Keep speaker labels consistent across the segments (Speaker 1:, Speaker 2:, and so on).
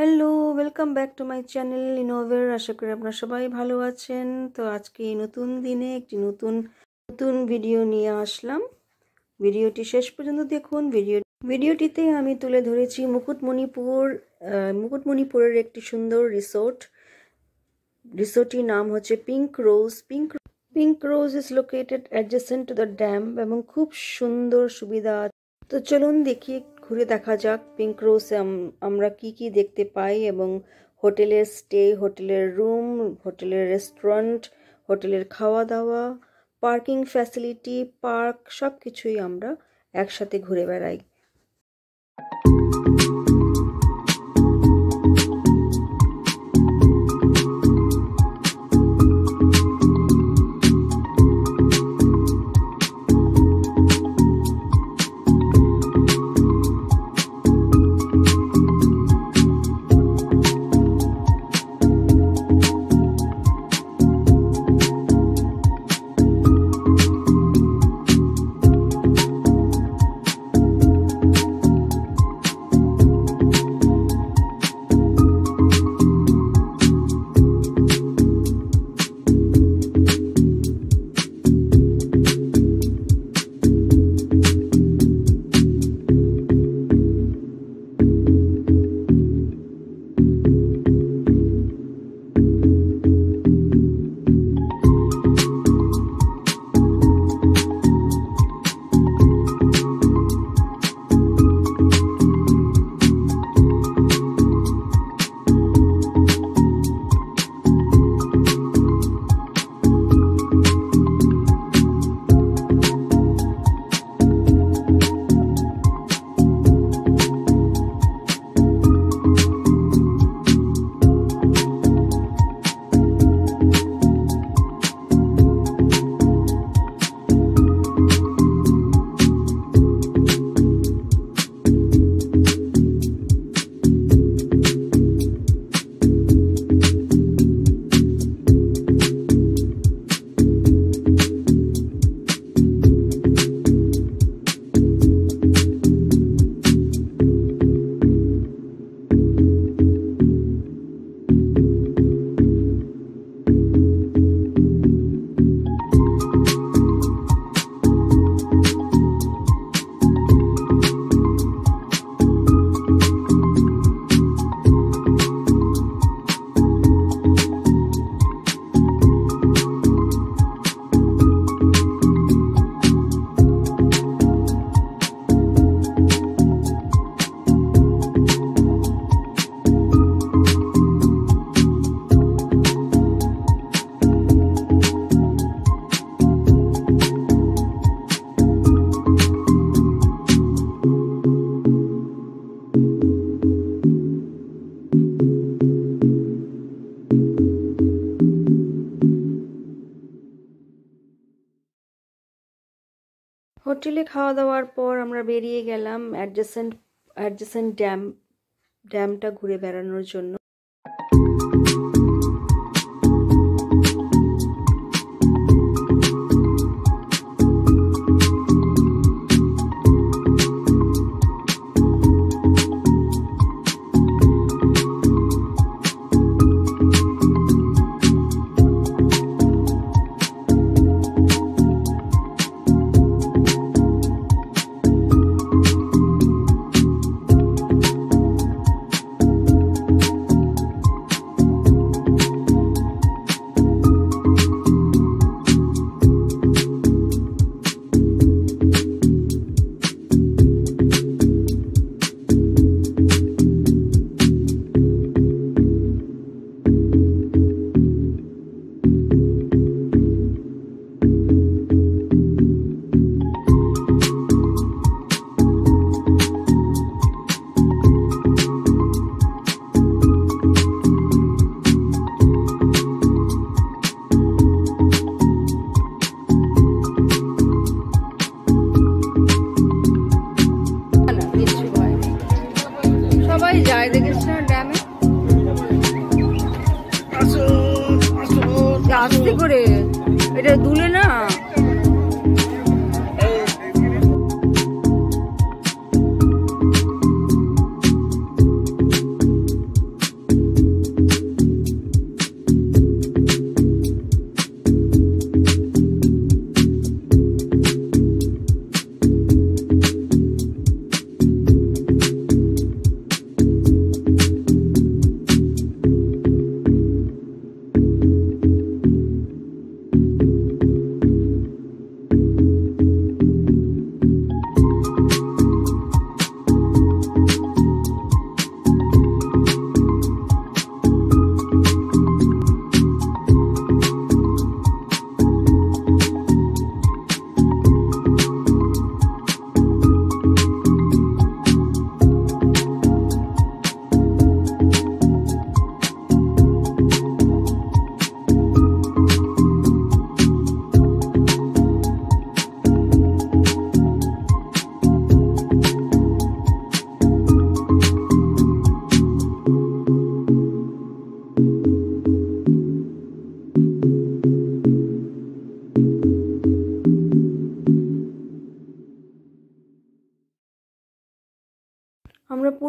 Speaker 1: Hello, welcome back to my channel ইনোভের। আশা করি আপনারা সবাই ভালো আছেন। তো আজকে এই নতুন দিনে একটি নতুন ভিডিও নিয়ে আসলাম। ভিডিওটি শেষ পর্যন্ত দেখুন। ভিডিওটিতে আমি তুলে ধরেছি মুকুটমণিপুরের একটি সুন্দর রিসোর্টটির নাম হচ্ছে pink rose. Pink rose is located adjacent to the dam এবং খুব সুন্দর সুবিধা। তো চলুন দেখি, ঘুরে দেখা যাক পিঙ্ক রোজে আমরা কি দেখতে পাই, এবং হোটেলের স্টে, হোটেলের রুম, হোটেলের রেস্টুরেন্ট, হোটেলের খাওয়া দাওয়া, পার্কিং ফ্যাসিলিটি, পার্ক সব কিছুই আমরা একসাথে ঘুরে বেড়াই। হোটেলে খাওয়া দাওয়ার পর আমরা বেরিয়ে গেলাম অ্যাডজেসেন্ট ড্যামটা ঘুরে বেড়ানোর জন্য। সবাই যায়, দেখেছ না ড্যামে, আস্তে করে এটা দুলে না।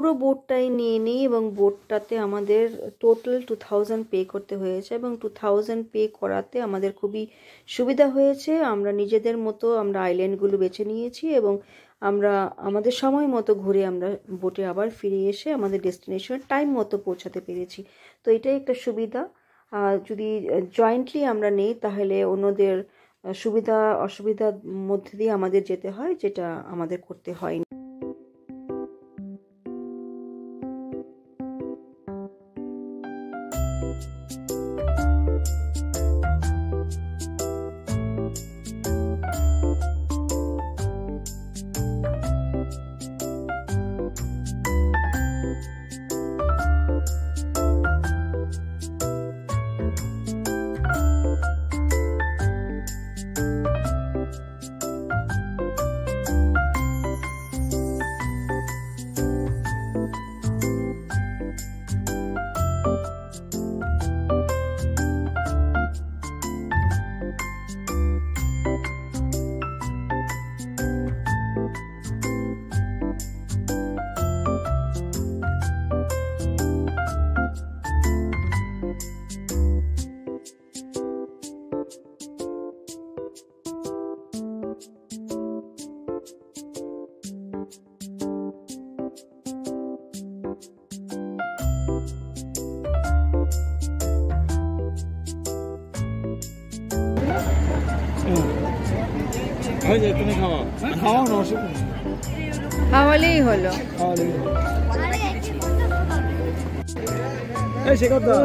Speaker 1: পুরো বোটটাই নিয়ে নিই এবং বোটটাতে আমাদের টোটাল 2000 পে করতে হয়েছে এবং 2000 পে করাতে আমাদের খুবই সুবিধা হয়েছে। আমরা নিজেদের মতো আমরা আইল্যান্ডগুলো বেছে নিয়েছি এবং আমরা আমাদের সময় মতো ঘুরে আমরা বোটে আবার ফিরে এসে আমাদের ডেস্টিনেশনে টাইম মতো পৌঁছাতে পেরেছি। তো এটাই একটা সুবিধা। যদি জয়েন্টলি আমরা নেই তাহলে অন্যদের সুবিধা অসুবিধার মধ্যে দিয়ে আমাদের যেতে হয়, যেটা আমাদের করতে হয়নি।
Speaker 2: তুমি খাওয়া খাওয়া না, অসুবিধা
Speaker 3: খাওয়ালেই হলো।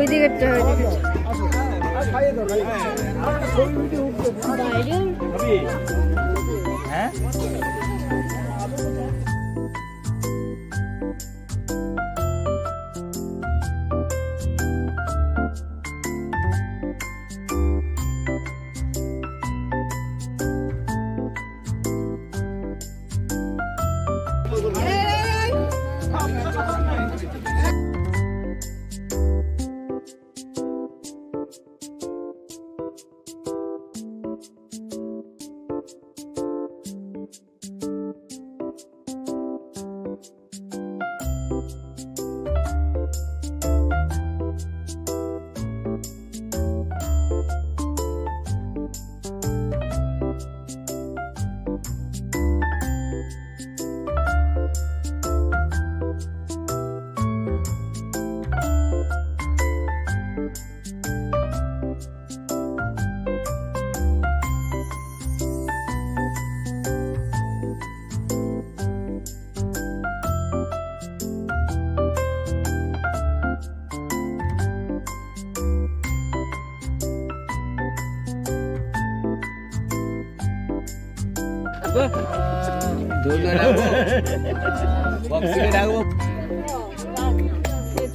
Speaker 3: ওই দিকেরটা
Speaker 2: হ্যাঁ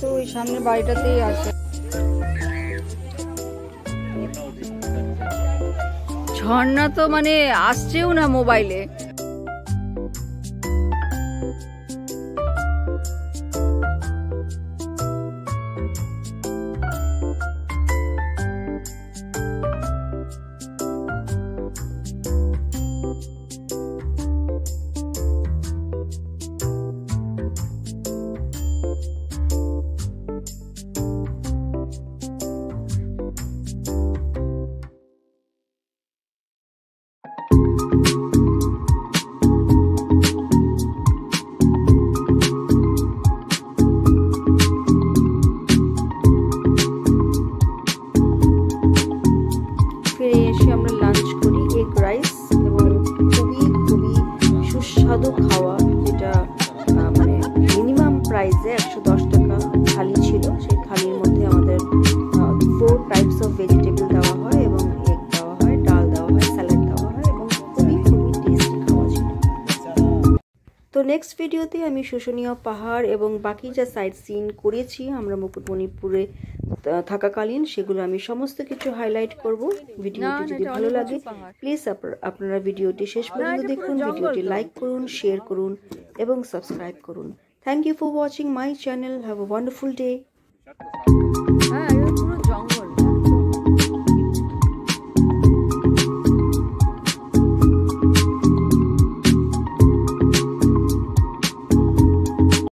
Speaker 3: তো ওই সামনে বাড়িটাতেই আছে। ঝর্ণা তো মানে আসছেও না মোবাইলে।
Speaker 1: সুস্বাদু খাওয়া, যেটা মানে মিনিমাম প্রাইসে 110 টাকা থালি ছিল। সেই থালির মধ্যে আমাদের 4 টাইপস অফ ভেজিটেবল দেওয়া হয় এবং এগ দেওয়া হয়, ডাল দেওয়া হয়, স্যালাড দেওয়া হয় এবং খুবই খুবই টেস্টি খাওয়া ছিল। তো নেক্সট ভিডিওতে আমি শুশুনিয়া পাহাড় এবং বাকি যা সাইট সিন করেছি আমরা মুকুটমণিপুরে থাকাকালীন, সেগুলো আমি সমস্ত কিছু হাইলাইট করব। ভিডিওটি যদি ভালো লাগে প্লিজ আপনারা ভিডিওটি শেষ পর্যন্ত দেখুন, ভিডিওটি লাইক করুন, শেয়ার করুন এবং সাবস্ক্রাইব করুন। Thank you for watching my channel. Have a wonderful day.